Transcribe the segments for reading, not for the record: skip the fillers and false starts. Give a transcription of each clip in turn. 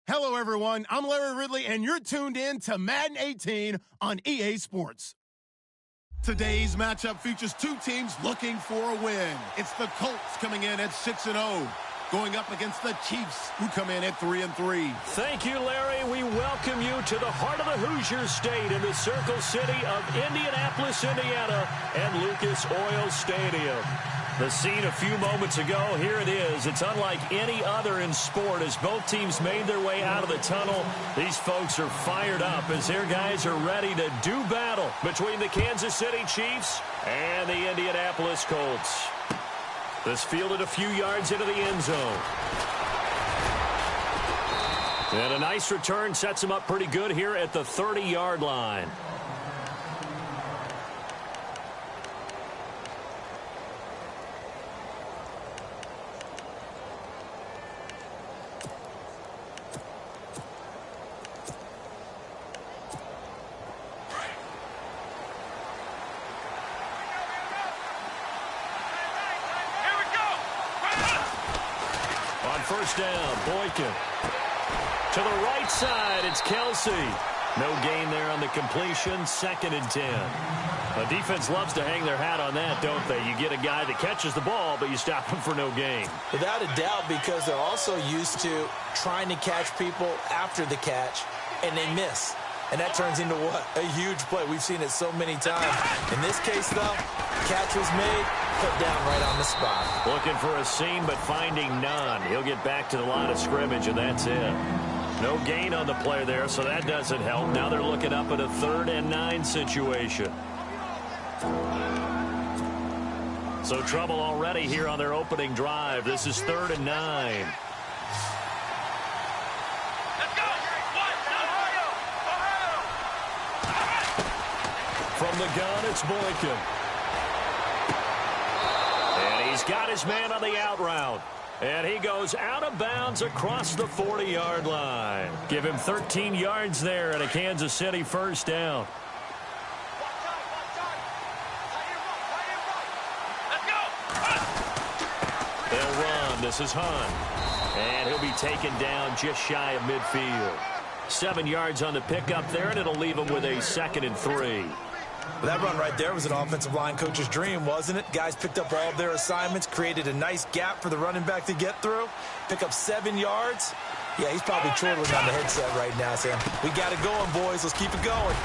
Hello, everyone. I'm Larry Ridley, and you're tuned in to Madden 18 on EA Sports. Today's matchup features two teams looking for a win. It's the Colts coming in at 6-0, going up against the Chiefs, who come in at 3-3. Thank you, Larry. We welcome you to the heart of the Hoosier State in the Circle City of Indianapolis, Indiana, and Lucas Oil Stadium. The scene a few moments ago, here it is. It's unlike any other in sport as both teams made their way out of the tunnel. These folks are fired up as their guys are ready to do battle between the Kansas City Chiefs and the Indianapolis Colts. This fielded a few yards into the end zone. And a nice return sets him up pretty good here at the 30-yard line. First down, Boykin. To the right side, it's Kelsey. No gain there on the completion, 2nd and 10. The defense loves to hang their hat on that, don't they? You get a guy that catches the ball, but you stop him for no gain. Without a doubt, because they're also used to trying to catch people after the catch, and they miss. And that turns into what? A huge play. We've seen it so many times. In this case, though, catch was made, put down right on the spot. Looking for a seam, but finding none. He'll get back to the line of scrimmage, and that's it. No gain on the play there, so that doesn't help. Now they're looking up at a 3rd and 9 situation. So trouble already here on their opening drive. This is 3rd and 9. From the gun, it's Boykin. And he's got his man on the out route. And he goes out of bounds across the 40-yard line. Give him 13 yards there and a Kansas City first down. They'll run. This is Hunt. And he'll be taken down just shy of midfield. 7 yards on the pickup there, and it'll leave him with a 2nd and 3. That run right there was an offensive line coach's dream, wasn't it? Guys picked up all of their assignments, created a nice gap for the running back to get through, pick up 7 yards. Yeah, he's probably chortling on the headset right now, saying, we got it going, boys. Let's keep it going.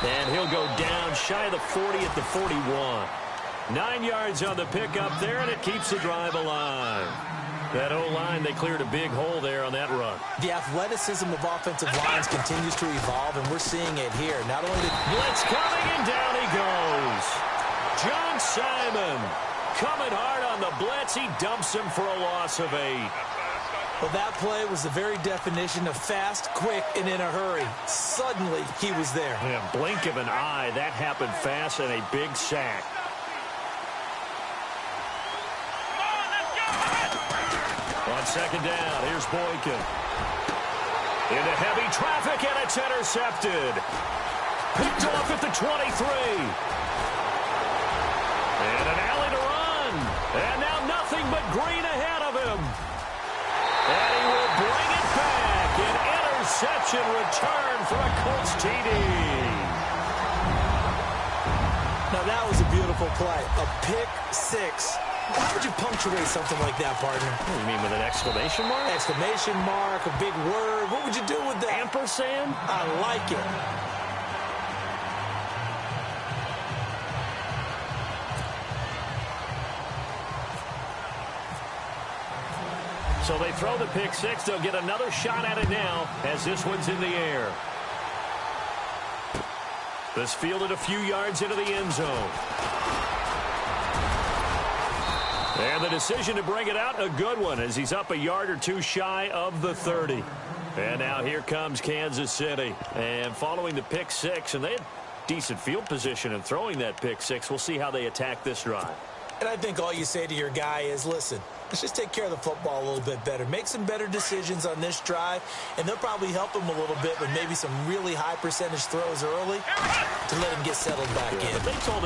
And he'll go down shy of the 40 at the 41. 9 yards on the pickup there, and it keeps the drive alive. That O-line, they cleared a big hole there on that run. The athleticism of offensive lines continues to evolve, and we're seeing it here. Not only the blitz coming, and down he goes. John Simon coming hard on the blitz. He dumps him for a loss of 8. Well, that play was the very definition of fast, quick, and in a hurry. Suddenly, he was there. In a blink of an eye, that happened fast, and a big sack. On 2nd down, here's Boykin. Into heavy traffic, and it's intercepted. Picked off at the 23. And an alley to run. And now nothing but green ahead of him. And he will bring it back. An interception return for a Colts TD. Now that was a beautiful play. A pick 6. How would you punctuate something like that, partner? What do you mean, with an exclamation mark? Exclamation mark, a big word. What would you do with that? Ampersand? I like it. So they throw the pick 6. They'll get another shot at it now as this one's in the air. This fielded a few yards into the end zone. And the decision to bring it out, a good one, as he's up a yard or two shy of the 30. And now here comes Kansas City. And following the pick 6, and they had decent field position in throwing that pick 6. We'll see how they attack this drive. And I think all you say to your guy is, listen, let's just take care of the football a little bit better. Make some better decisions on this drive, and they'll probably help him a little bit with maybe some really high percentage throws early to let him get settled back in. But they told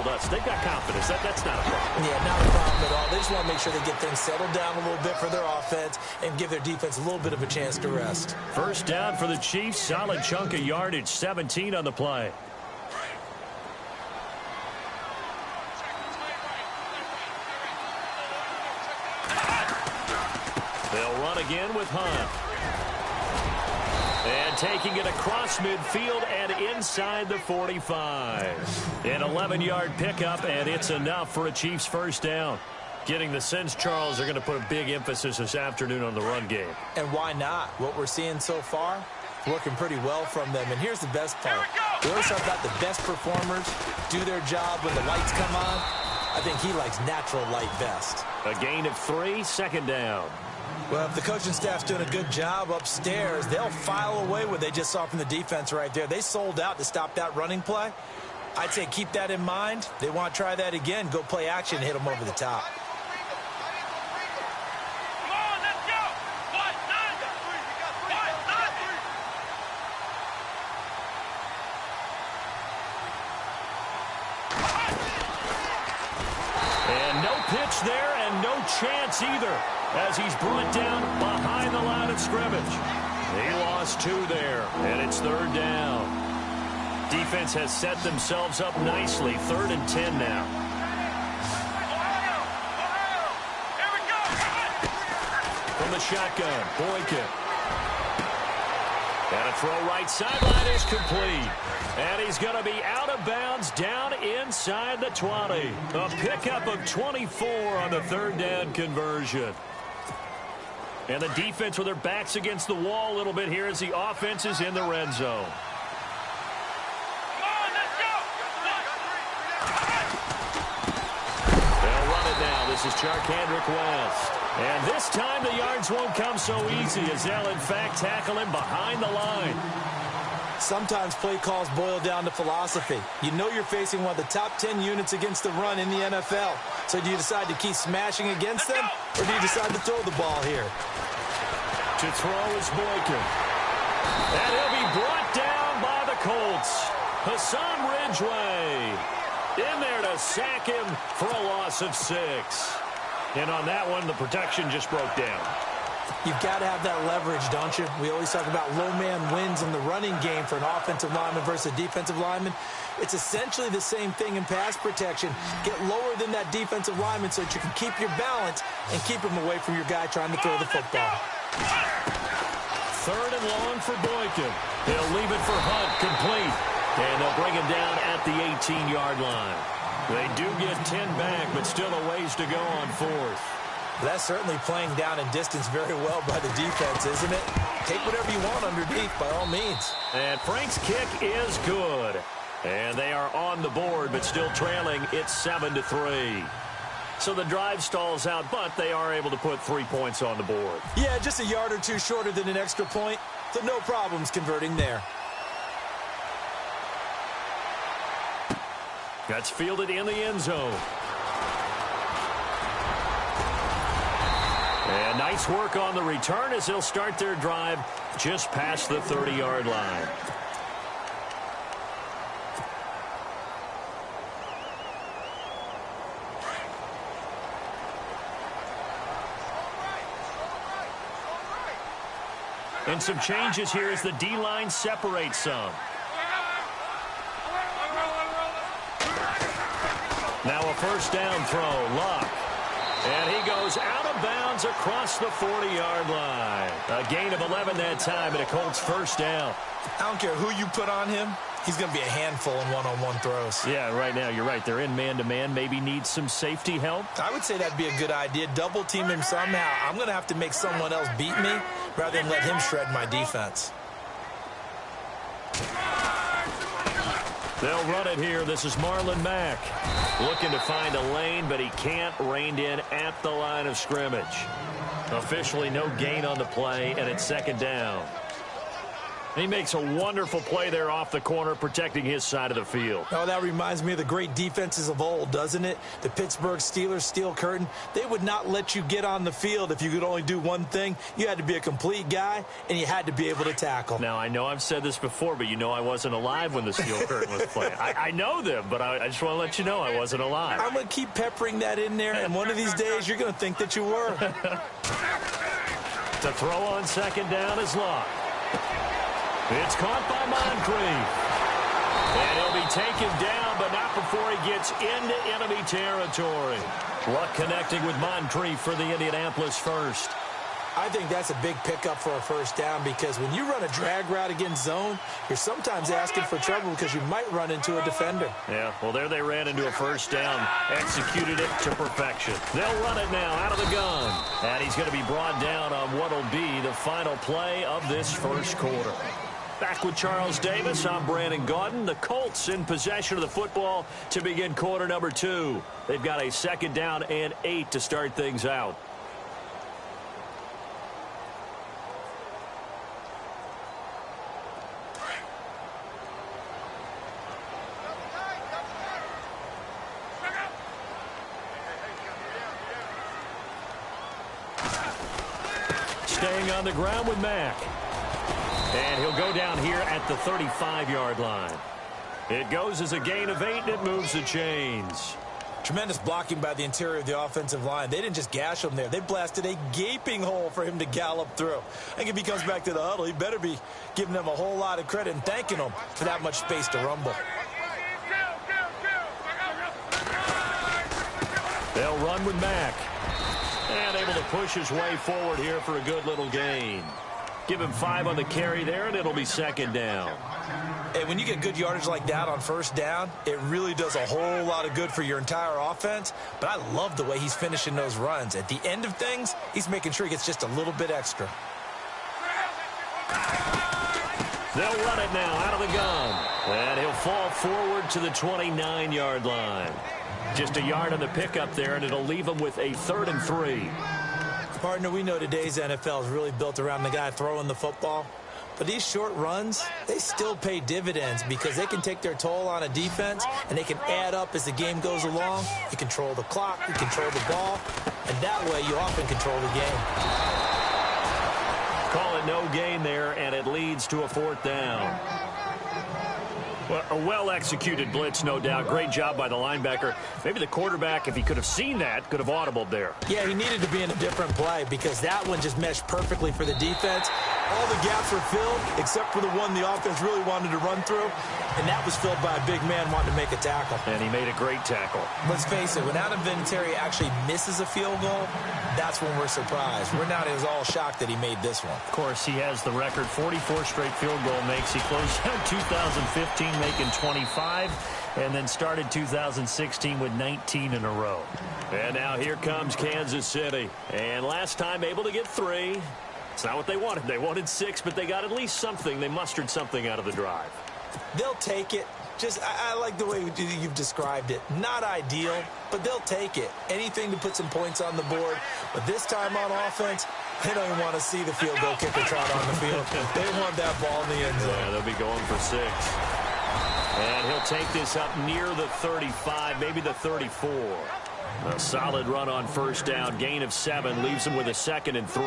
us they've got confidence. That's not a problem. Yeah, not a problem at all. just want to make sure they get things settled down a little bit for their offense and give their defense a little bit of a chance to rest. First down for the Chiefs. Solid chunk of yardage. 17 on the play. They'll run again with Hunt. And taking it across midfield and inside the 45. An 11-yard pickup, and it's enough for a Chiefs first down. Getting the sense, Charles, are going to put a big emphasis this afternoon on the run game. And why not? What we're seeing so far, working pretty well from them. And here's the best part. We always talk about the best performers do their job when the lights come on. I think he likes natural light best. A gain of 3, second down. Well, if the coaching staff's doing a good job upstairs, they'll file away what they just saw from the defense right there. They sold out to stop that running play. I'd say keep that in mind. They want to try that again. Go play action and hit them over the top. And no pitch there and no chance either, as he's brought down behind the line of scrimmage. He lost 2 there, and it's third down. Defense has set themselves up nicely. 3rd and 10 now. From the shotgun, Boykin. And a throw right sideline is complete. And he's going to be out of bounds down inside the 20. A pickup of 24 on the 3rd down conversion. And the defense with their backs against the wall a little bit here as the offense is in the red zone. They'll run it now. This is Charkandrick West. And this time the yards won't come so easy as they'll, in fact, tackle him behind the line. Sometimes play calls boil down to philosophy. You know you're facing one of the top 10 units against the run in the NFL. So do you decide to keep smashing against them, or do you decide to throw the ball here? To throw is Boykin. And he'll be brought down by the Colts. Hassan Ridgeway in there to sack him for a loss of 6. And on that one, the protection just broke down. You've got to have that leverage, don't you? We always talk about low man wins in the running game for an offensive lineman versus a defensive lineman. It's essentially the same thing in pass protection. Get lower than that defensive lineman so that you can keep your balance and keep him away from your guy trying to throw the football. 3rd and long for Boykin. They'll leave it for Hunt, complete. And they'll bring him down at the 18-yard line. They do get 10 back, but still a ways to go on 4th. That's certainly playing down in distance very well by the defense, isn't it? Take whatever you want underneath, by all means. And Frank's kick is good. And they are on the board, but still trailing. It's 7-3. So the drive stalls out, but they are able to put 3 points on the board. Yeah, just a yard or 2 shorter than an extra point, so no problems converting there. That's fielded in the end zone. And nice work on the return as they'll start their drive just past the 30-yard line. And some changes here as the D-line separates some. Now a first down throw, Luck. And he goes out of bounds across the 40-yard line. A gain of 11 that time, and a Colts first down. I don't care who you put on him. He's going to be a handful in one-on-one throws. Yeah, right now, you're right. They're in man-to-man. Maybe need some safety help. I would say that'd be a good idea. Double team him somehow. I'm going to have to make someone else beat me rather than let him shred my defense. They'll run it here. This is Marlon Mack. Looking to find a lane, but he can't. Reined in at the line of scrimmage. Officially no gain on the play, and it's second down. He makes a wonderful play there off the corner, protecting his side of the field. Oh, that reminds me of the great defenses of old, doesn't it? The Pittsburgh Steelers steel curtain. They would not let you get on the field if you could only do one thing. You had to be a complete guy, and you had to be able to tackle. Now, I know I've said this before, but you know I wasn't alive when the steel curtain was playing. I know them, but I just want to let you know I wasn't alive. I'm going to keep peppering that in there, and one of these days you're going to think that you were. To throw on second down is Luck. It's caught by Moncrief. And he'll be taken down, but not before he gets into enemy territory. Luck connecting with Moncrief for the Indianapolis first. I think that's a big pickup for a first down because when you run a drag route against zone, you're sometimes asking for trouble because you might run into a defender. Yeah, well, there they ran into a first down. Executed it to perfection. They'll run it now out of the gun. And he's going to be brought down on what will be the final play of this first quarter. Back with Charles Davis, I'm Brandon Gaudin. The Colts in possession of the football to begin quarter number 2. They've got a second down and 8 to start things out. Staying on the ground with Mack. And he'll go down here at the 35-yard line. It goes as a gain of 8, and it moves the chains. Tremendous blocking by the interior of the offensive line. They didn't just gash him there. They blasted a gaping hole for him to gallop through. I think if he comes back to the huddle, he better be giving them a whole lot of credit and thanking them for that much space to rumble. They'll run with Mack. And able to push his way forward here for a good little gain. Give him 5 on the carry there, and it'll be second down. And when you get good yardage like that on first down, it really does a whole lot of good for your entire offense. But I love the way he's finishing those runs. At the end of things, he's making sure he gets just a little bit extra. They'll run it now out of the gun. And he'll fall forward to the 29-yard line. Just a yard on the pickup there, and it'll leave him with a 3rd and 3. Partner, we know today's NFL is really built around the guy throwing the football. But these short runs, they still pay dividends because they can take their toll on a defense, and they can add up as the game goes along. You control the clock, you control the ball, and that way you often control the game. Call it no gain there, and it leads to a 4th down. Well, a well-executed blitz, no doubt. Great job by the linebacker. Maybe the quarterback, if he could have seen that, could have audibled there. Yeah, he needed to be in a different play because that one just meshed perfectly for the defense. All the gaps were filled except for the one the offense really wanted to run through, and that was filled by a big man wanting to make a tackle. And he made a great tackle. Let's face it, when Adam Vinatieri actually misses a field goal, that's when we're surprised. We're not as all shocked that he made this one. Of course, he has the record 44 straight field goal makes. He closed out 2015 making 25, and then started 2016 with 19 in a row. And now here comes Kansas City. And last time able to get 3. It's not what they wanted. They wanted 6, but they got at least something. They mustered something out of the drive. They'll take it. I like the way you've described it. Not ideal, but they'll take it. Anything to put some points on the board. But this time on offense, they don't even want to see the field goal kicker trot on the field. They want that ball in the end zone. Yeah, they'll be going for 6. And he'll take this up near the 35, maybe the 34. A solid run on first down. Gain of 7 leaves him with a 2nd and 3.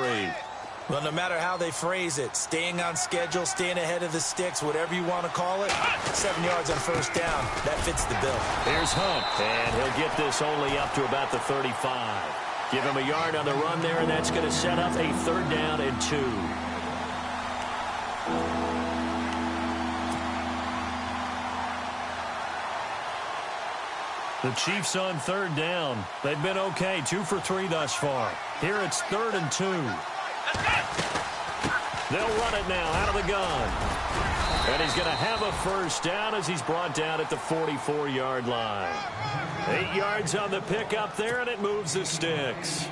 Well, no matter how they phrase it, staying on schedule, staying ahead of the sticks, whatever you want to call it, 7 yards on first down, that fits the bill. Here's Hunt, and he'll get this only up to about the 35. Give him a yard on the run there, and that's going to set up a 3rd down and 2. The Chiefs on 3rd down. They've been okay, 2 for 3 thus far. Here it's 3rd and 2. They'll run it now out of the gun. And he's going to have a first down as he's brought down at the 44-yard line. 8 yards on the pickup there, and it moves the sticks.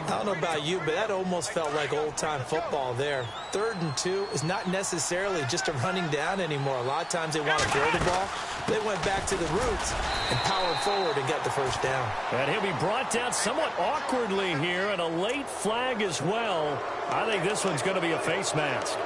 I don't know about you, but that almost felt like old-time football there. 3rd and 2 is not necessarily just a running down anymore. A lot of times they want to throw the ball. They went back to the roots and powered forward and got the first down. And he'll be brought down somewhat awkwardly here, and a late flag as well. I think this one's going to be a face mask.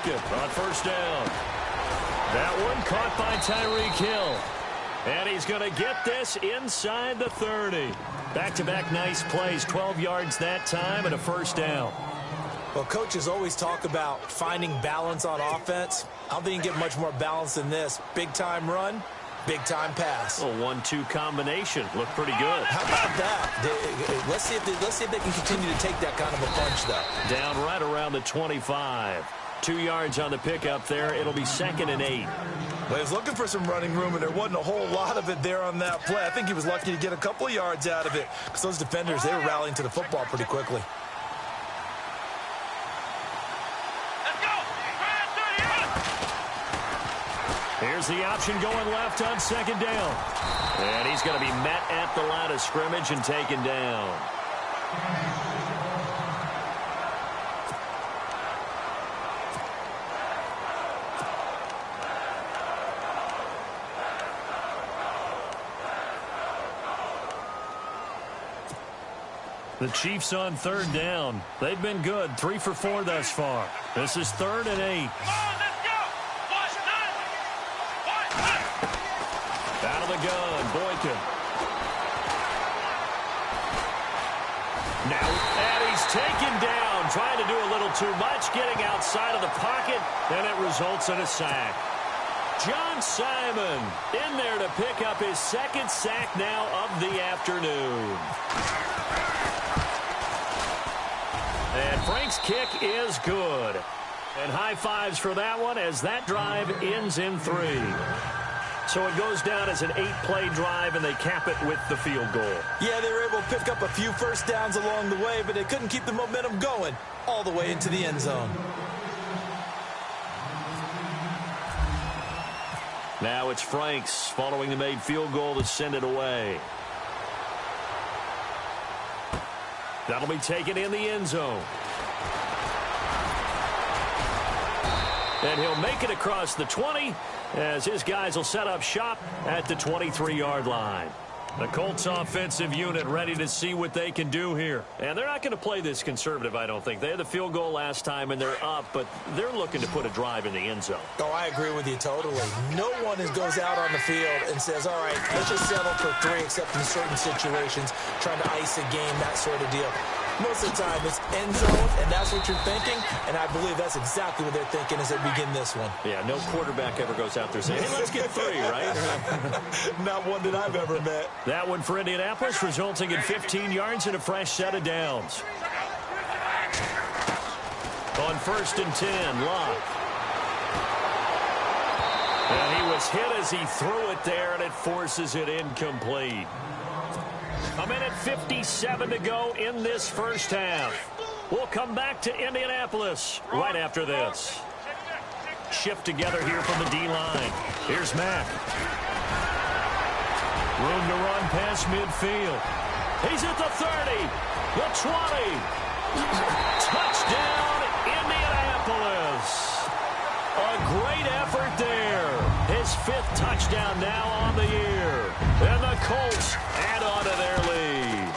Boykin on first down. That one caught by Tyreek Hill. And he's going to get this inside the 30. Back-to-back nice plays, 12 yards that time and a first down. Well, coaches always talk about finding balance on offense. I don't think you can get much more balance than this. Big-time run, big-time pass. A 1-2 combination. Looked pretty good. How about that? Let's see if they can continue to take that kind of a punch, though. Down right around the 25. 2 yards on the pickup there. It'll be 2nd and 8. Well, he was looking for some running room, and there wasn't a whole lot of it there on that play. I think he was lucky to get a couple of yards out of it because those defenders, they were rallying to the football pretty quickly. Here's the option going left on 2nd down. And he's going to be met at the line of scrimmage and taken down. The Chiefs on 3rd down. They've been good, 3 for 4 thus far. This is 3rd and 8. Out of the gun, Boykin. Now, and he's taken down, trying to do a little too much, getting outside of the pocket, and it results in a sack. John Simon in there to pick up his 2nd sack now of the afternoon. And Frank's kick is good. And high fives for that one as that drive ends in 3. So it goes down as an 8-play drive, and they cap it with the field goal. Yeah, they were able to pick up a few first downs along the way, but they couldn't keep the momentum going all the way into the end zone. Now it's Franks following the made field goal to send it away. That'll be taken in the end zone. And he'll make it across the 20 as his guys will set up shop at the 23-yard line. The Colts offensive unit ready to see what they can do here. And they're not going to play this conservative, I don't think. They had the field goal last time, and they're up, but they're looking to put a drive in the end zone. Oh, I agree with you totally. No one goes out on the field and says, all right, let's just settle for 3, except in certain situations, trying to ice a game, that sort of deal. Most of the time, it's end zone, and that's what you're thinking, and I believe that's exactly what they're thinking as they begin this one. Yeah, no quarterback ever goes out there saying, hey, let's get 3, right? Not one that I've ever met. That one for Indianapolis, resulting in 15 yards and a fresh set of downs. On 1st and 10, Locke. And he was hit as he threw it there, and it forces it incomplete. A minute 57 to go in this first half. We'll come back to Indianapolis right after this. Shift together here from the D-line. Here's Mack. Room to run past midfield. He's at the 30, the 20. Touchdown, Indianapolis. A great effort there. His 5th touchdown now on the year. And the Colts add on to their lead.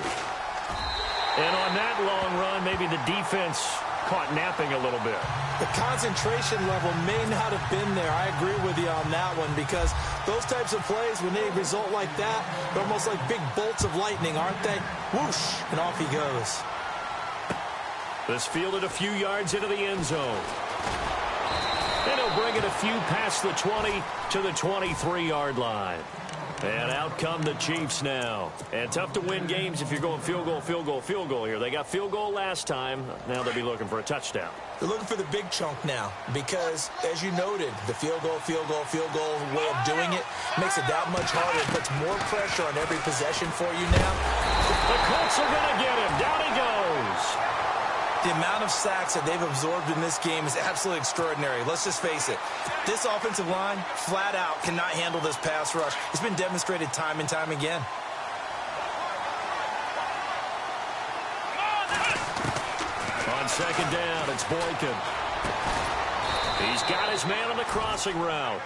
And on that long run, maybe the defense caught napping a little bit. The concentration level may not have been there. I agree with you on that one because those types of plays, when they result like that, they're almost like big bolts of lightning, aren't they? Whoosh, and off he goes. This fielded a few yards into the end zone. And he'll bring it a few past the 20 to the 23-yard line. And out come the Chiefs now. And tough to win games if you're going field goal, field goal, field goal here. They got field goal last time. Now they'll be looking for a touchdown. They're looking for the big chunk now because, as you noted, the field goal way of doing it makes it that much harder. It puts more pressure on every possession for you now. The Colts are going to get him. Down he goes. The amount of sacks that they've absorbed in this game is absolutely extraordinary. Let's just face it. This offensive line, flat out, cannot handle this pass rush. It's been demonstrated time and time again. On 2nd down, it's Boykin. He's got his man on the crossing route.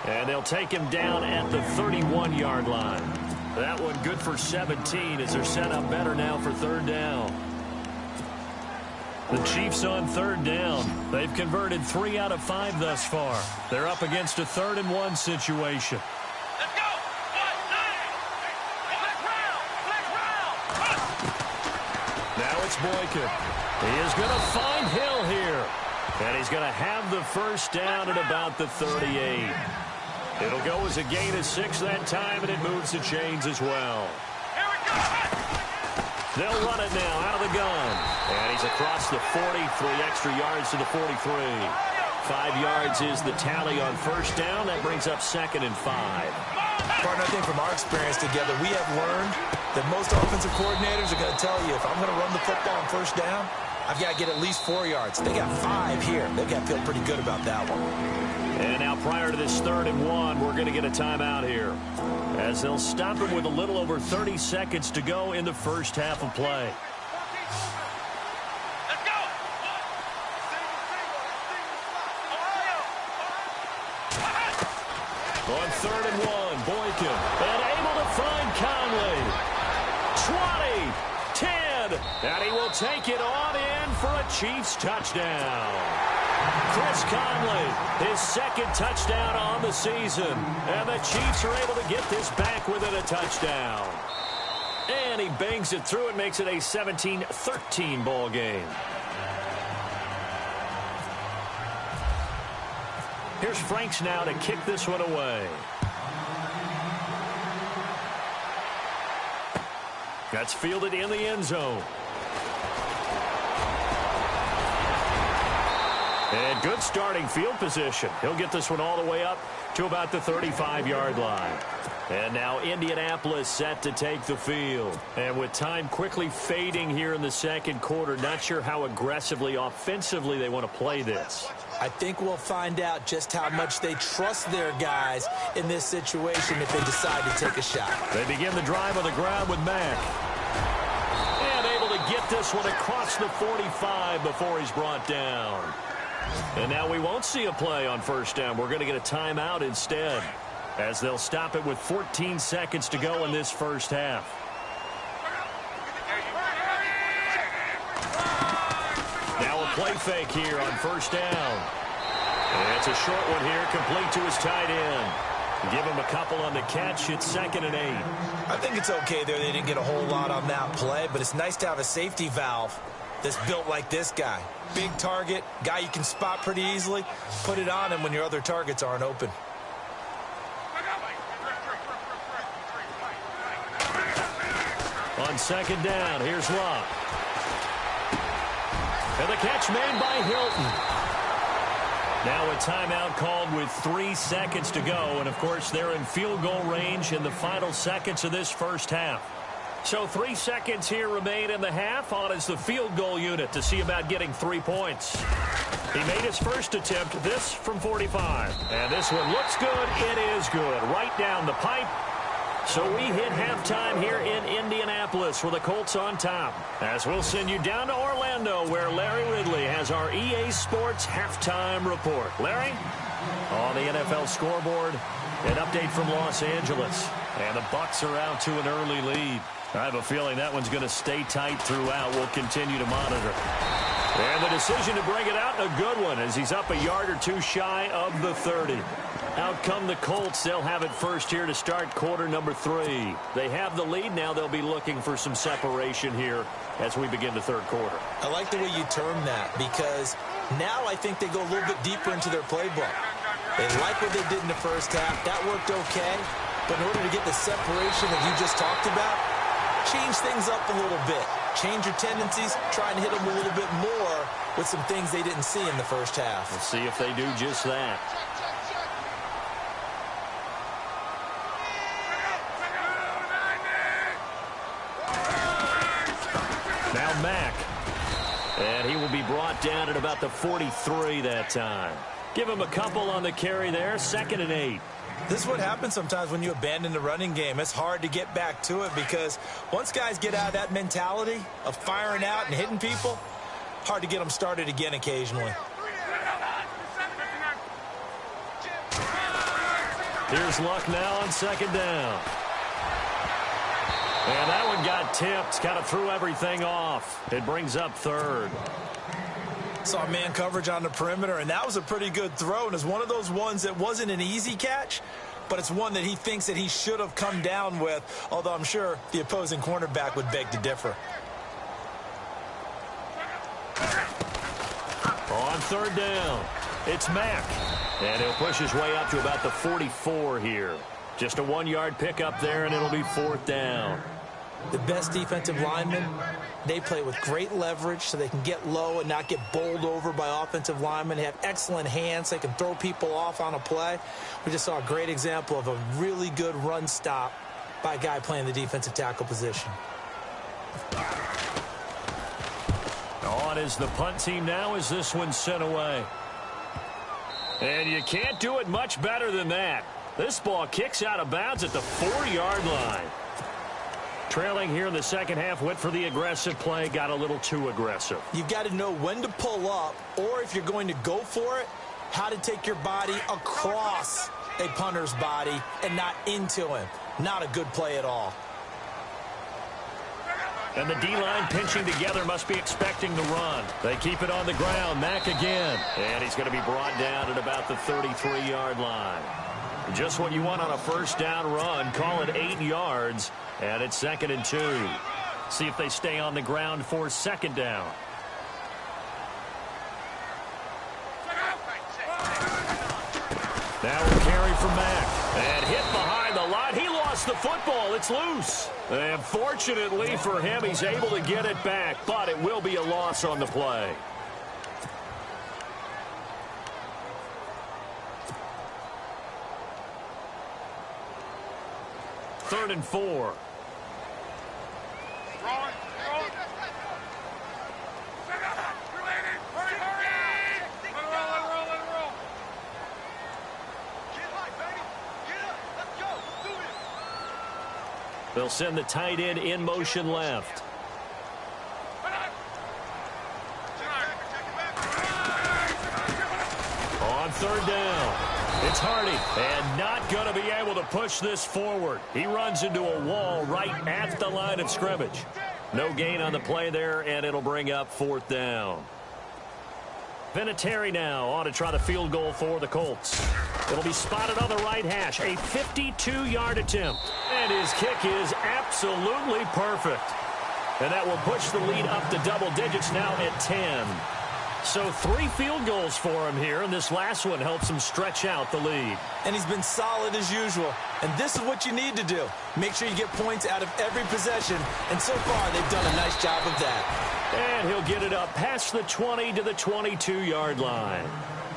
And they'll take him down at the 31-yard line. That one good for 17 as they're set up better now for 3rd down. The Chiefs on third down. They've converted 3 out of 5 thus far. They're up against a 3rd-and-1 situation. Let's go! Now it's Boykin. He is going to find Hill here. And he's going to have the first down at about the 38. It'll go as a gain of 6 that time, and it moves the chains as well. Here we go! They'll run it now out of the gun. And he's across the 40, 3 extra yards to the 43. 5 yards is the tally on first down. That brings up 2nd and 5. Partner, I think from our experience together, we have learned that most offensive coordinators are going to tell you, if I'm going to run the football on first down, I've got to get at least 4 yards. They got 5 here. They've got to feel pretty good about that one. And now prior to this 3rd and 1, we're going to get a timeout here, as they'll stop him with a little over 30 seconds to go in the first half of play. Let's go! On 3rd and 1, Boykin, and able to find Conley. 20, 10, and he will take it on in for a Chiefs touchdown. Chris Conley, his 2nd touchdown on the season, and the Chiefs are able to get this back within a touchdown. And he bangs it through and makes it a 17-13 ball game. Here's Franks now to kick this one away. That's fielded in the end zone. And good starting field position. He'll get this one all the way up to about the 35-yard line. And now Indianapolis set to take the field. And with time quickly fading here in the 2nd quarter, not sure how aggressively, offensively they want to play this. I think we'll find out just how much they trust their guys in this situation if they decide to take a shot. They begin the drive on the ground with Mack. And able to get this one across the 45 before he's brought down. And now we won't see a play on first down. We're going to get a timeout instead, as they'll stop it with 14 seconds to go in this first half. Now a play fake here on first down. And it's a short one here, complete to his tight end. Give him a couple on the catch. It's 2nd and 8. I think it's okay there. They didn't get a whole lot on that play, but it's nice to have a safety valve that's built like this guy. Big target, guy you can spot pretty easily. Put it on him when your other targets aren't open. On 2nd down, here's Locke. And the catch made by Hilton. Now a timeout called with 3 seconds to go. And, of course, they're in field goal range in the final seconds of this first half. So 3 seconds here remain in the half. On is the field goal unit to see about getting 3 points. He made his first attempt, this from 45. And this one looks good. It is good. Right down the pipe. So we hit halftime here in Indianapolis with the Colts on top. As we'll send you down to Orlando, where Larry Ridley has our EA Sports halftime report. Larry, on the NFL scoreboard, an update from Los Angeles. And the Bucs are out to an early lead. I have a feeling that one's going to stay tight throughout. We'll continue to monitor. And the decision to bring it out, a good one, as he's up a yard or two shy of the 30. Out come the Colts. They'll have it first here to start quarter number 3. They have the lead. Now they'll be looking for some separation here as we begin the 3rd quarter. I like the way you term that, because now I think they go a little bit deeper into their playbook. They like what they did in the first half. That worked okay. But in order to get the separation that you just talked about, change things up a little bit. Change your tendencies. Try and hit them a little bit more with some things they didn't see in the first half. Let's see if they do just that. Now Mack. And he will be brought down at about the 43 that time. Give him a couple on the carry there. 2nd and 8. This is what happens sometimes when you abandon the running game. It's hard to get back to it because once guys get out of that mentality of firing out and hitting people, hard to get them started again occasionally. Here's Luck now on 2nd down. And that one got tipped, kind of threw everything off. It brings up third. Saw man coverage on the perimeter, and that was a pretty good throw. And it's one of those ones that wasn't an easy catch, but it's one that he thinks that he should have come down with, although I'm sure the opposing cornerback would beg to differ. On third down, it's Mack. And he'll push his way up to about the 44 here. Just a 1-yard pickup there, and it'll be fourth down. The best defensive linemen, they play with great leverage so they can get low and not get bowled over by offensive linemen. They have excellent hands. They can throw people off on a play. We just saw a great example of a really good run stop by a guy playing the defensive tackle position. On is the punt team now as this one's sent away. And you can't do it much better than that. This ball kicks out of bounds at the 4-yard line. Trailing here in the second half, went for the aggressive play, got a little too aggressive. You've got to know when to pull up, or if you're going to go for it, how to take your body across a punter's body and not into him. Not a good play at all. And the D-line pinching together, must be expecting the run. They keep it on the ground. Mack again. And he's going to be brought down at about the 33-yard line. Just what you want on a first down run. Call it 8 yards. And it's 2nd and 2. See if they stay on the ground for second down. Now we'll carry from Mack. And hit behind the line. He lost the football. It's loose. And fortunately for him, he's able to get it back. But it will be a loss on the play. Third and 4. They'll send the tight end in motion left. On third down, it's Hardy, and not going to be able to push this forward. He runs into a wall right at the line of scrimmage. No gain on the play there, and it'll bring up fourth down. Vinatieri now on to try the field goal for the Colts. It'll be spotted on the right hash. A 52-yard attempt. And his kick is absolutely perfect. And that will push the lead up to double digits now at 10. So 3 field goals for him here, and this last one helps him stretch out the lead. And he's been solid as usual. And this is what you need to do. Make sure you get points out of every possession. And so far, they've done a nice job of that. And he'll get it up past the 20 to the 22-yard line.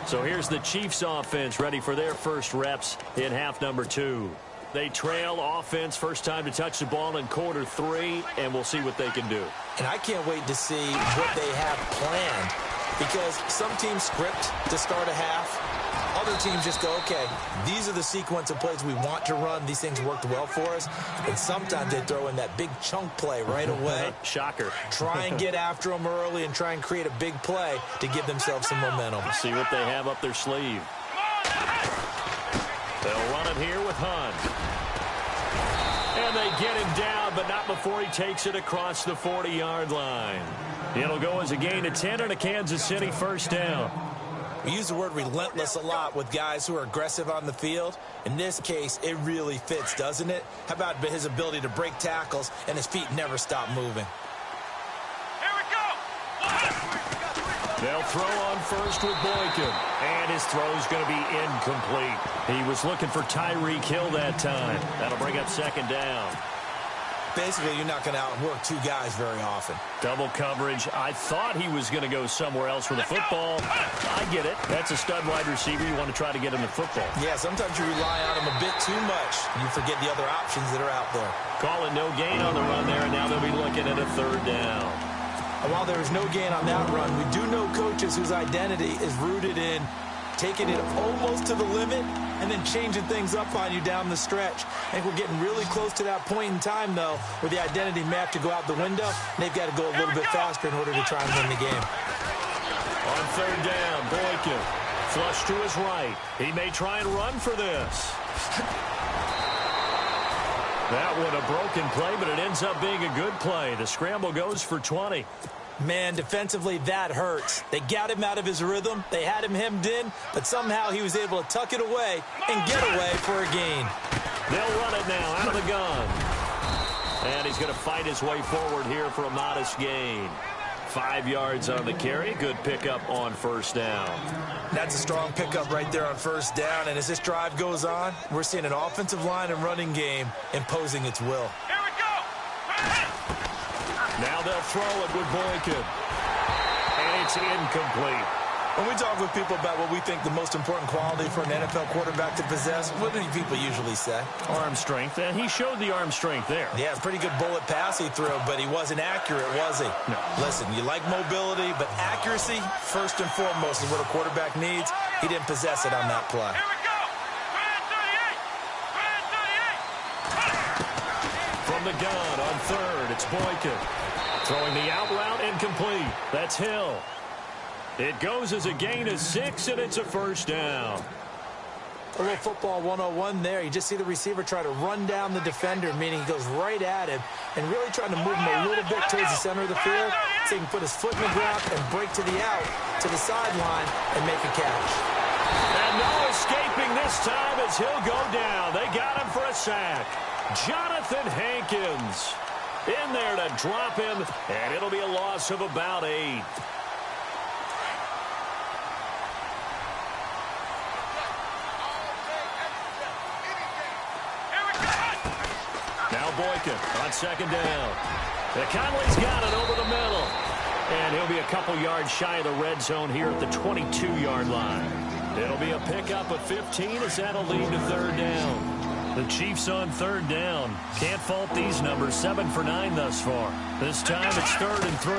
So here's the Chiefs offense ready for their first reps in half number 2. They trail offense, first time to touch the ball in quarter 3, and we'll see what they can do. And I can't wait to see what they have planned, because some teams script to start a half. Other teams just go, okay, these are the sequence of plays we want to run. These things worked well for us. And sometimes they throw in that big chunk play right away. Shocker. Try and get after them early and try and create a big play to give themselves some momentum. See what they have up their sleeve. They'll run it here with Hunt. And they get him down, but not before he takes it across the 40-yard line. It'll go as a gain of 10 and a Kansas City first down. We use the word relentless a lot with guys who are aggressive on the field. In this case, it really fits, doesn't it? How about his ability to break tackles and his feet never stop moving? Here we go! They'll throw on first with Boykin. And his throw's going to be incomplete. He was looking for Tyreek Hill that time. That'll bring up second down. Basically, you're not going to outwork 2 guys very often. Double coverage. I thought he was going to go somewhere else with the football. I get it. That's a stud wide receiver. You want to try to get him the football. Yeah, sometimes you rely on him a bit too much. You forget the other options that are out there. Calling no gain on the run there, and now they'll be looking at a third down. And while there is no gain on that run, we do know coaches whose identity is rooted in taking it almost to the limit and then changing things up on you down the stretch. I think we're getting really close to that point in time, though, where the identity may have to go out the window, and they've got to go a little bit faster in order to try and win the game. On third down, Boykin. Flush to his right. He may try and run for this. That one a broken play, but it ends up being a good play. The scramble goes for 20. Man, defensively, that hurts. They got him out of his rhythm. They had him hemmed in, but somehow he was able to tuck it away and get away for a gain. They'll run it now out of the gun. And he's going to fight his way forward here for a modest gain. 5 yards on the carry. Good pickup on first down. That's a strong pickup right there on first down. And as this drive goes on, we're seeing an offensive line and running game imposing its will. Here we go. Now they'll throw it with Boykin. And it's incomplete. When we talk with people about what we think the most important quality for an NFL quarterback to possess, what do people usually say? Arm strength, and he showed the arm strength there. Yeah, pretty good bullet pass he threw, but he wasn't accurate, was he? No. Listen, you like mobility, but accuracy, first and foremost, is what a quarterback needs. He didn't possess it on that play. Here we go. From the gun on third, it's Boykin. Throwing the out route incomplete. That's Hill. It goes as a gain of 6, and it's a first down. A little football 101 there. You just see the receiver try to run down the defender, meaning he goes right at him and really trying to move him a little bit towards the center of the field so he can put his foot in the ground and break to the out, to the sideline, and make a catch. And no escaping this time as he'll go down. They got him for a sack. Jonathan Hankins in there to drop him, and it'll be a loss of about 8. Now Boykin on second down. Conley's got it over the middle. And he'll be a couple yards shy of the red zone here at the 22-yard line. It'll be a pickup of 15 as that'll lead to third down. The Chiefs on third down. Can't fault these numbers. 7 for 9 thus far. This time it's 3rd and 3.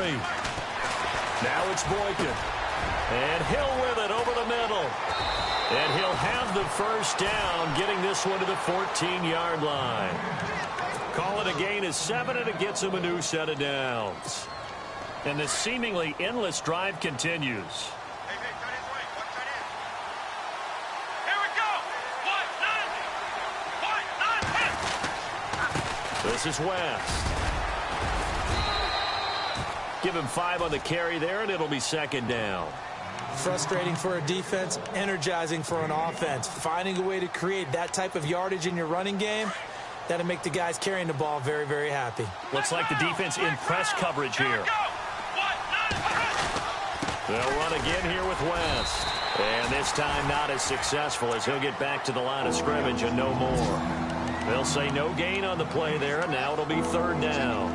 Now it's Boykin. And Hill with it over the middle. And he'll have the first down, getting this one to the 14-yard line. Call it a gain of 7, and it gets him a new set of downs. And the seemingly endless drive continues. This is West. Give him 5 on the carry there, and it'll be second down. Frustrating for a defense, energizing for an offense. Finding a way to create that type of yardage in your running game, that'll make the guys carrying the ball very, very happy. Looks like the defense in press coverage here. They'll run again here with West. And this time not as successful as he'll get back to the line of scrimmage and no more. They'll say no gain on the play there, and now it'll be third down.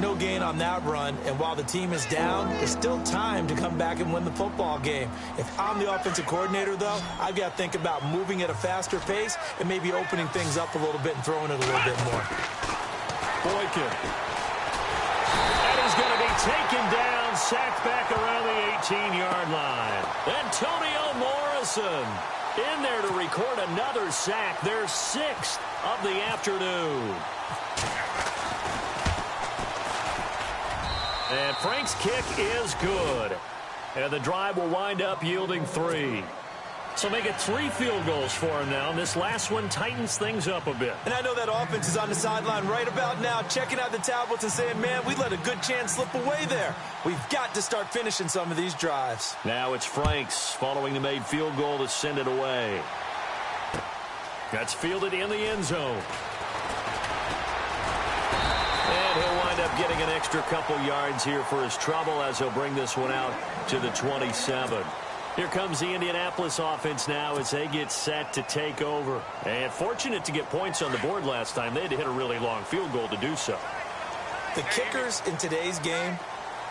No gain on that run, and while the team is down, there's still time to come back and win the football game. If I'm the offensive coordinator, though, I've got to think about moving at a faster pace and maybe opening things up a little bit and throwing it a little bit more. Boykin. And he's going to be taken down, sacked back around the 18-yard line. Antonio Morrison in there to record another sack, their 6th of the afternoon. And Frank's kick is good. And the drive will wind up yielding 3. So make it 3 field goals for him now. And this last one tightens things up a bit. And I know that offense is on the sideline right about now, checking out the tablets and saying, man, we let a good chance slip away there. We've got to start finishing some of these drives. Now it's Franks following the made field goal to send it away. That's fielded in the end zone. And he'll wind up getting an extra couple yards here for his trouble as he'll bring this one out to the 27. Here comes the Indianapolis offense now as they get set to take over. And fortunate to get points on the board last time. They had to hit a really long field goal to do so. The kickers in today's game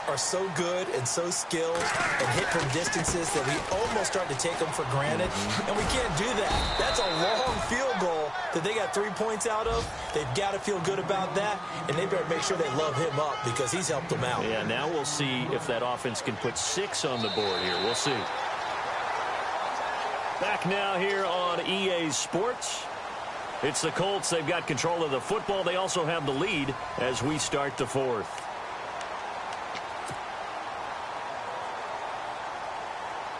are so good and so skilled and hit from distances that we almost start to take them for granted. And we can't do that. That's a long field goal that they got 3 points out of. They've got to feel good about that, and they better make sure they love him up because he's helped them out. Yeah, now we'll see if that offense can put 6 on the board here. We'll see. Back now here on EA Sports. It's the Colts. They've got control of the football. They also have the lead as we start the 4th.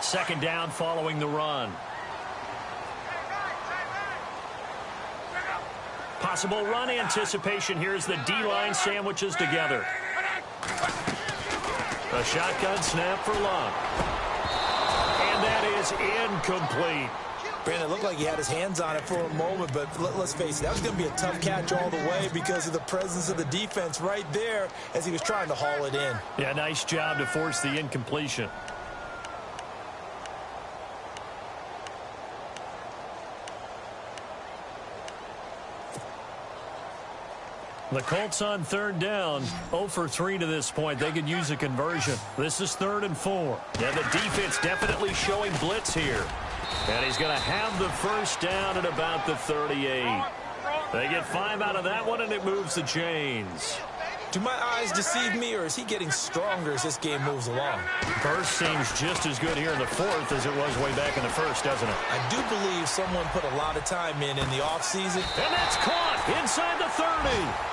Second down following the run. possible run anticipation here as the D-line sandwiches together. A shotgun snap for Love. And that is incomplete. Brandon, it looked like he had his hands on it for a moment, but let's face it, that was going to be a tough catch all the way because of the presence of the defense right there as he was trying to haul it in. Yeah, nice job to force the incompletion. The Colts on third down, 0 for 3 to this point. They could use a conversion. This is 3rd and 4. And the defense definitely showing blitz here. And he's going to have the first down at about the 38. They get 5 out of that one, and it moves the chains. Do my eyes deceive me, or is he getting stronger as this game moves along? First seems just as good here in the 4th as it was way back in the 1st, doesn't it? I do believe someone put a lot of time in the offseason. And that's caught inside the 30.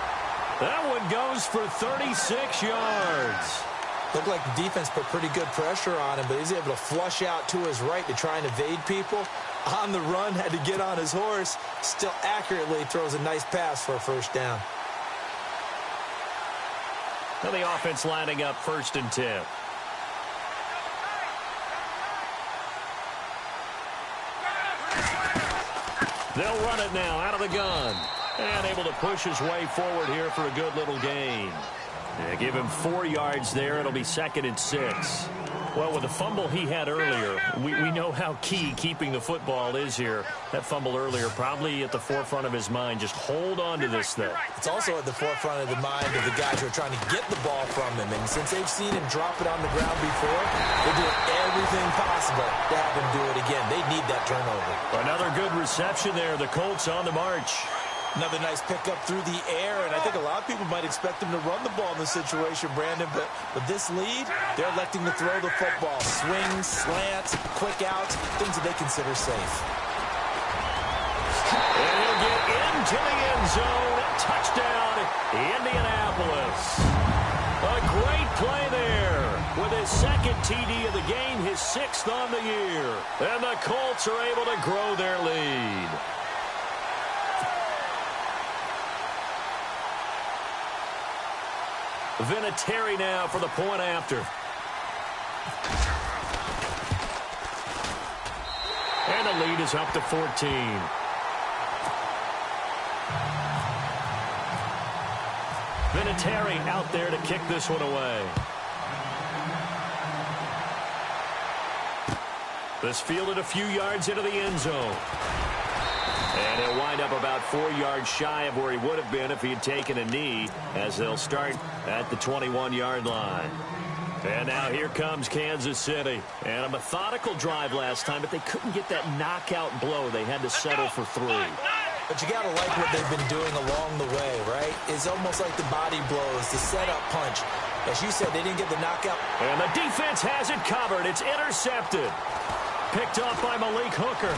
That one goes for 36 yards. Looked like the defense put pretty good pressure on him, but he's able to flush out to his right to try and evade people. On the run, had to get on his horse. Still accurately throws a nice pass for a first down. Now the offense lining up 1st and 10. They'll run it now out of the gun. And able to push his way forward here for a good little gain. Yeah, give him 4 yards there. It'll be 2nd and 6. Well, with the fumble he had earlier, we know how key keeping the football is here. That fumble earlier probably at the forefront of his mind. Just hold on to this thing. It's also at the forefront of the mind of the guys who are trying to get the ball from him. And since they've seen him drop it on the ground before, they're doing everything possible to have him do it again. They need that turnover. Another good reception there. The Colts on the march. Another nice pickup through the air, and I think a lot of people might expect him to run the ball in this situation, Brandon, but with this lead, they're electing to throw the football. Swings, slants, quick outs, things that they consider safe. And he'll get into the end zone. Touchdown, Indianapolis. A great play there with his 2nd TD of the game, his 6th on the year. And the Colts are able to grow their lead. Rttr now for the point after. And the lead is up to 14. Rttr out there to kick this one away. This fielded a few yards into the end zone. And he'll wind up about 4 yards shy of where he would have been if he had taken a knee, as they'll start at the 21-yard line. And now here comes Kansas City. And a methodical drive last time, but they couldn't get that knockout blow. They had to settle for 3. But you got to like what they've been doing along the way, right? It's almost like the body blows, the setup punch. As you said, they didn't get the knockout. And the defense has it covered. It's intercepted. Picked up by Malik Hooker.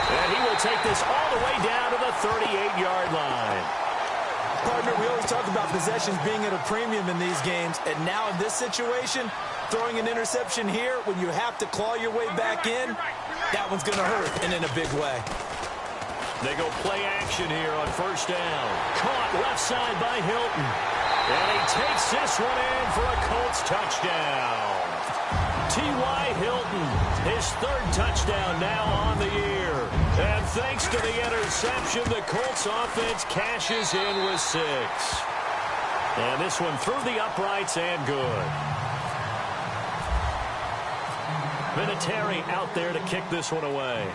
And he will take this all the way down to the 38-yard line. Partner, we always talk about possessions being at a premium in these games. And now in this situation, throwing an interception here when you have to claw your way back in, that one's going to hurt, and in a big way. They go play action here on 1st down. Caught left side by Hilton. And he takes this one in for a Colts touchdown. T.Y. Hilton, his 3rd touchdown now on the year. And thanks to the interception, the Colts offense cashes in with 6. And this one through the uprights and good. Rttr out there to kick this one away.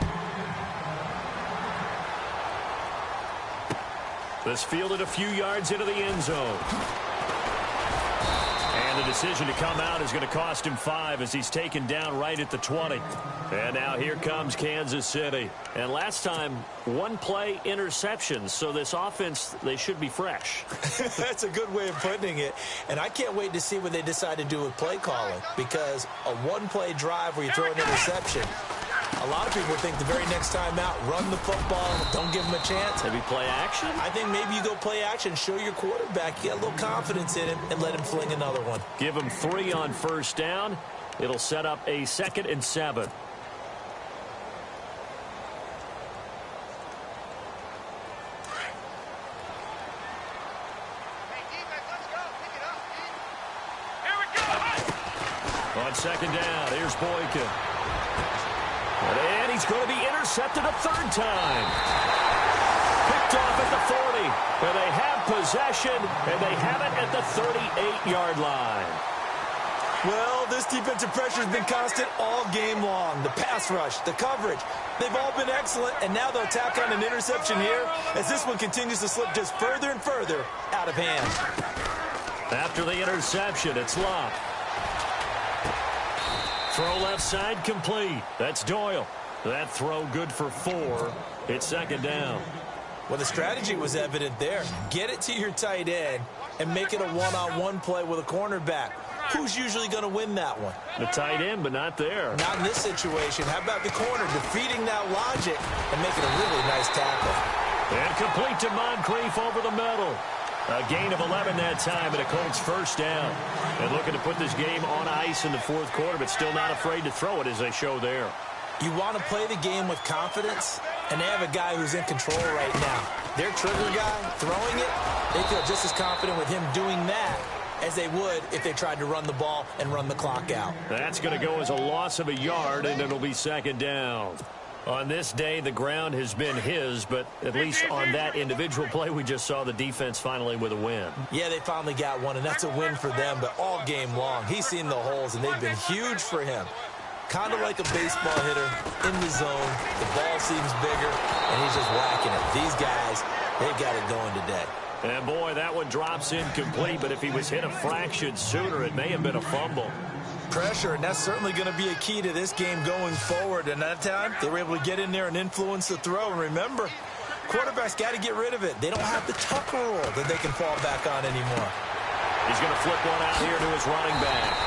This fielded a few yards into the end zone. And the decision to come out is going to cost him 5 as he's taken down right at the 20. And now here comes Kansas City. And last time, 1 play interceptions. So this offense, they should be fresh. That's a good way of putting it. And I can't wait to see what they decide to do with play calling. Because a 1-play drive where you throw an interception, a lot of people think the very next time out, run the football, don't give him a chance. Maybe play action? I think maybe you go play action, show your quarterback, get a little confidence in him, and let him fling another one. Give him 3 on 1st down. It'll set up a 2nd and 7. On second down, here's Boykin. And he's going to be intercepted a third time. Picked off at the 40. Where they have possession, and they have it at the 38-yard line. Well, this defensive pressure has been constant all game long. The pass rush, the coverage, they've all been excellent, and now they'll tack on an interception here as this one continues to slip just further and further out of hand. After the interception, it's Locke. Throw left side complete. That's Doyle. That throw good for 4. It's second down. Well, the strategy was evident there. Get it to your tight end and make it a one-on-one play with a cornerback. Who's usually going to win that one? The tight end, but not there. Not in this situation. How about the corner defeating that logic and making a really nice tackle? And complete to Moncrief over the middle. A gain of 11 that time, and a Colts first down. And looking to put this game on ice in the fourth quarter, but still not afraid to throw it as they show there. You want to play the game with confidence, and they have a guy who's in control right now. Their trigger guy, throwing it, they feel just as confident with him doing that as they would if they tried to run the ball and run the clock out. That's going to go as a loss of a yard, and it'll be second down. On this day, the ground has been his, but at least on that individual play, we just saw the defense finally with a win. Yeah, they finally got one, and that's a win for them, but all game long, he's seen the holes, and they've been huge for him. Kind of like a baseball hitter in the zone. The ball seems bigger, and he's just whacking it. These guys, they've got it going today. And, boy, that one drops incomplete, but if he was hit a fraction sooner, it may have been a fumble. Pressure, and that's certainly going to be a key to this game going forward. And that time, they were able to get in there and influence the throw. And remember, quarterbacks got to get rid of it. They don't have the tuck rule that they can fall back on anymore. He's going to flip one out here to his running back.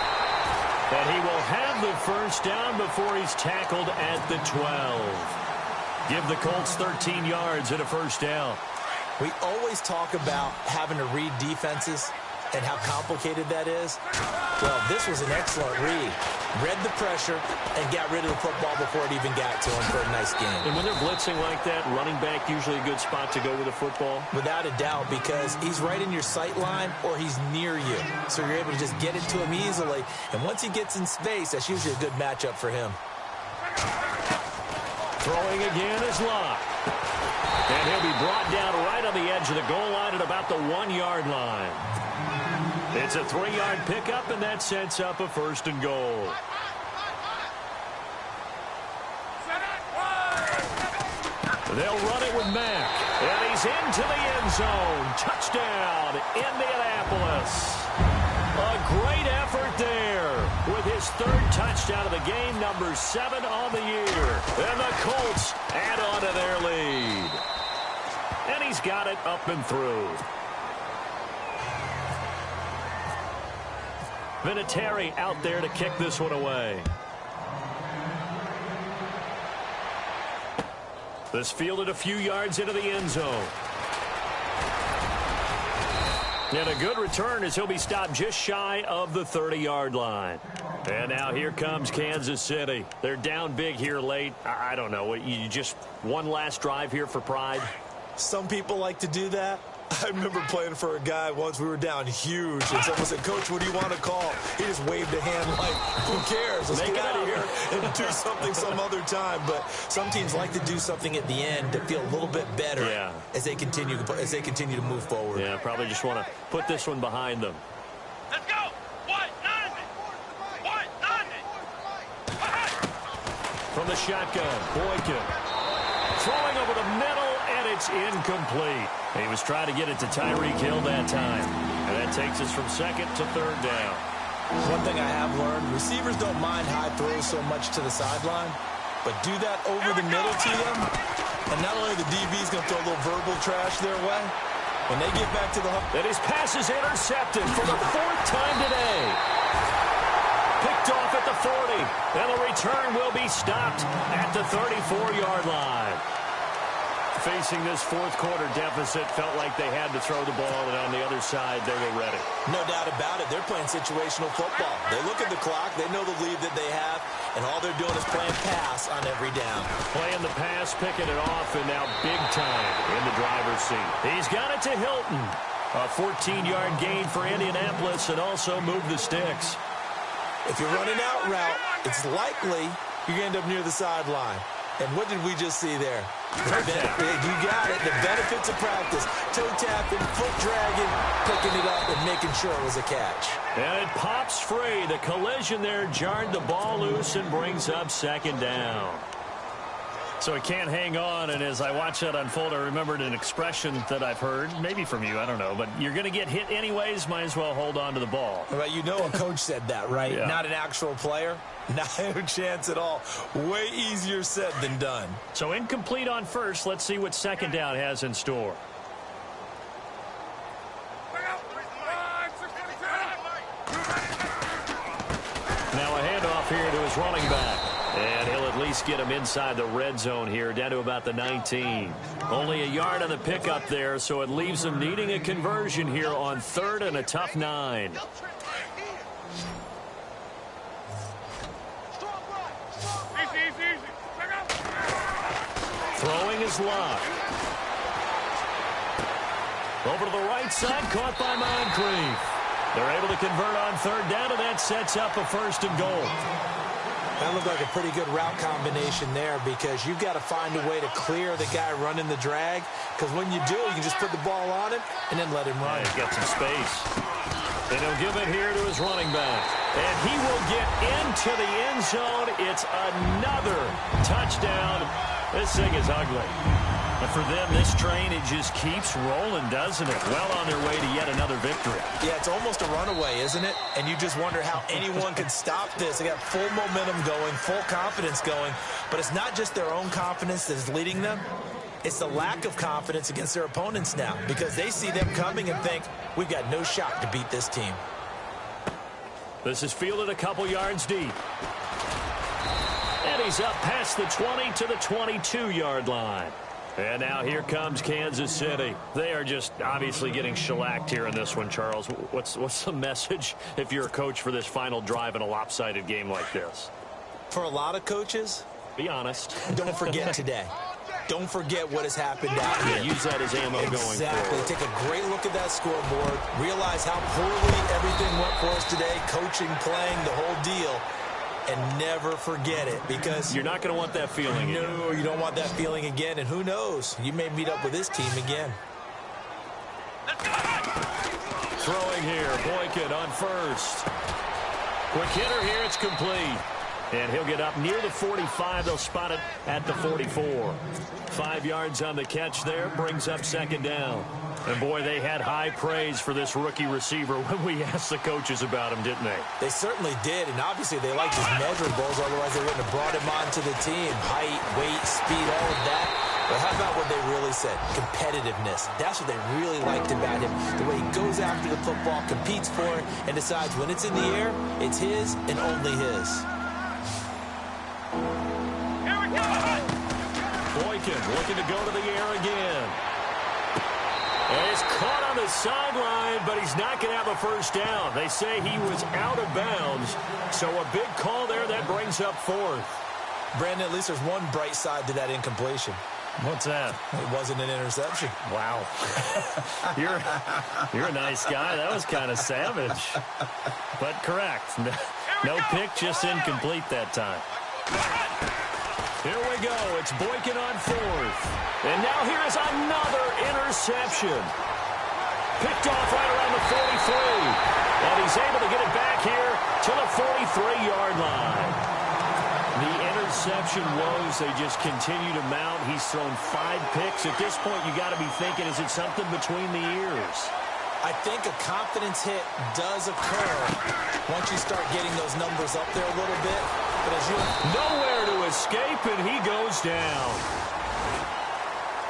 And he will have the first down before he's tackled at the 12. Give the Colts 13 yards and a first down. We always talk about having to read defenses and how complicated that is. Well, this was an excellent read. Read the pressure and got rid of the football before it even got to him for a nice game. And when they're blitzing like that, running back usually a good spot to go with the football? Without a doubt, because he's right in your sight line or he's near you. So you're able to just get it to him easily. And once he gets in space, that's usually a good matchup for him. Throwing again is Locke. And he'll be brought down right on the edge of the goal line at about the 1-yard line. It's a 3-yard pickup, and that sets up a first and goal. They'll run it with Mack. And he's into the end zone. Touchdown, Indianapolis. A great effort there with his third touchdown of the game, number 7 on the year. And the Colts add on to their lead. And he's got it up and through. Vinatieri out there to kick this one away. This fielded a few yards into the end zone. And a good return as he'll be stopped just shy of the 30-yard line. And now here comes Kansas City. They're down big here late. I don't know. You just one last drive here for pride? Some people like to do that. I remember playing for a guy once. We were down huge, and someone said, "Coach, what do you want to call?" He just waved a hand like, "Who cares? Let's get out of here and do something some other time." But some teams like to do something at the end to feel a little bit better as they continue to move forward. Yeah, probably just want to put this one behind them. Let's go. 1-0. 1-0. From the shotgun, Boykin throwing over the middle, and it's incomplete. He was trying to get it to Tyreek Hill that time. And that takes us from second to third down. One thing I have learned, receivers don't mind high throws so much to the sideline, but do that over the middle to them, and not only the DB's going to throw a little verbal trash their way, when they get back to the hook. And his pass is intercepted for the 4th time today. Picked off at the 40, and the return will be stopped at the 34-yard line. Facing this fourth quarter deficit, felt like they had to throw the ball, and on the other side, they were ready. No doubt about it. They're playing situational football. They look at the clock. They know the lead that they have, and all they're doing is playing pass on every down. Playing the pass, picking it off, and now big time in the driver's seat. He's got it to Hilton. A 14-yard gain for Indianapolis, and also moved the sticks. If you're running out route, it's likely you're going to end up near the sideline. And what did we just see there? You got it. The benefits of practice. Toe tapping, foot dragging, picking it up, and making sure it was a catch. And it pops free. The collision there jarred the ball loose and brings up second down. So he can't hang on, and as I watch that unfold, I remembered an expression that I've heard, maybe from you, I don't know, but you're going to get hit anyways, might as well hold on to the ball. Well, you know a coach said that, right? Yeah. Not an actual player. No chance at all. Way easier said than done. So incomplete on first. Let's see what second down has in store. Now a handoff here to his running back. And he'll at least get him inside the red zone here, down to about the 19. Only a yard on the pickup there, so it leaves him needing a conversion here on 3rd and a tough 9. Throwing is locked. Over to the right side, caught by Moncrief. They're able to convert on 3rd down, and that sets up a 1st and goal. That looked like a pretty good route combination there because you've got to find a way to clear the guy running the drag, because when you do, you can just put the ball on him and then let him run. Yeah, he's got some space. And he'll give it here to his running back. And he will get into the end zone. It's another touchdown. This thing is ugly. But for them, this train, it just keeps rolling, doesn't it? Well on their way to yet another victory. Yeah, it's almost a runaway, isn't it? And you just wonder how anyone could stop this. They got full momentum going, full confidence going. But it's not just their own confidence that is leading them. It's the lack of confidence against their opponents now, because they see them coming and think, we've got no shot to beat this team. This is fielded a couple yards deep. And he's up past the 20 to the 22-yard line. And now here comes Kansas City. They are just obviously getting shellacked here in this one, Charles. What's the message if you're a coach for this final drive in a lopsided game like this? For a lot of coaches, be honest. Don't forget today. Don't forget what has happened out here. Use that as ammo going forward. Exactly. Take a great look at that scoreboard. Realize how poorly everything went for us today. Coaching, playing, the whole deal. And never forget it, because you're not going to want that feeling again. No, you don't want that feeling again. And who knows? You may meet up with this team again. Throwing here. Boykin on 1st. Quick hitter here. It's complete. And he'll get up near the 45. They'll spot it at the 44. 5 yards on the catch there. Brings up second down. And, boy, they had high praise for this rookie receiver when we asked the coaches about him, didn't they? They certainly did, and obviously they liked his measurables. Otherwise, they wouldn't have brought him onto the team. Height, weight, speed, all of that. But how about what they really said? Competitiveness. That's what they really liked about him. The way he goes after the football, competes for it, and decides when it's in the air, it's his and only his. Here we go! Boykin looking to go to the air again. And he's caught on the sideline, but he's not going to have a 1st down. They say he was out of bounds, so a big call there. That brings up 4th. Brandon, at least there's one bright side to that incompletion. What's that? It wasn't an interception. Wow. You're a nice guy. That was kind of savage. But correct. No pick, just incomplete that time. Here we go. It's Boykin on 4th. And now here is another interception. Picked off right around the 43. And he's able to get it back here to the 43-yard line. The interception woes, they just continue to mount. He's thrown 5 picks. At this point, you got to be thinking, is it something between the ears? I think a confidence hit does occur once you start getting those numbers up there a little bit. But as you nowhere to escape, and he goes down.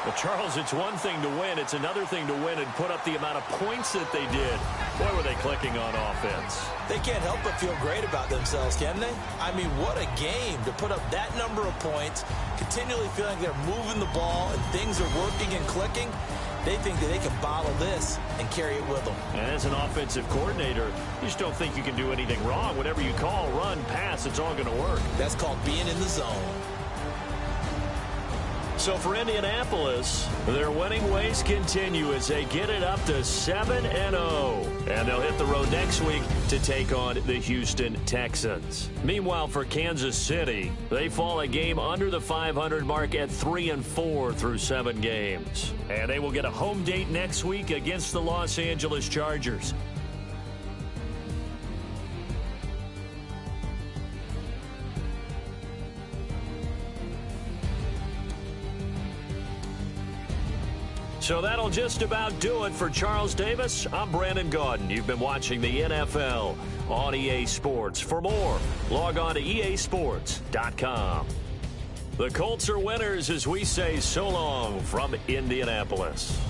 Well, Charles, it's one thing to win. It's another thing to win and put up the amount of points that they did. Boy, were they clicking on offense. They can't help but feel great about themselves, can they? I mean, what a game to put up that number of points, continually feeling they're moving the ball and things are working and clicking. They think that they can bottle this and carry it with them. And as an offensive coordinator, you just don't think you can do anything wrong. Whatever you call, run, pass, it's all going to work. That's called being in the zone. So for Indianapolis, their winning ways continue as they get it up to 7-0. And they'll hit the road next week to take on the Houston Texans. Meanwhile, for Kansas City, they fall a game under the 500 mark at 3-4 through 7 games. And they will get a home date next week against the Los Angeles Chargers. So that'll just about do it for Charles Davis. I'm Brandon Gaudin. You've been watching the NFL on EA Sports. For more, log on to easports.com. The Colts are winners as we say so long from Indianapolis.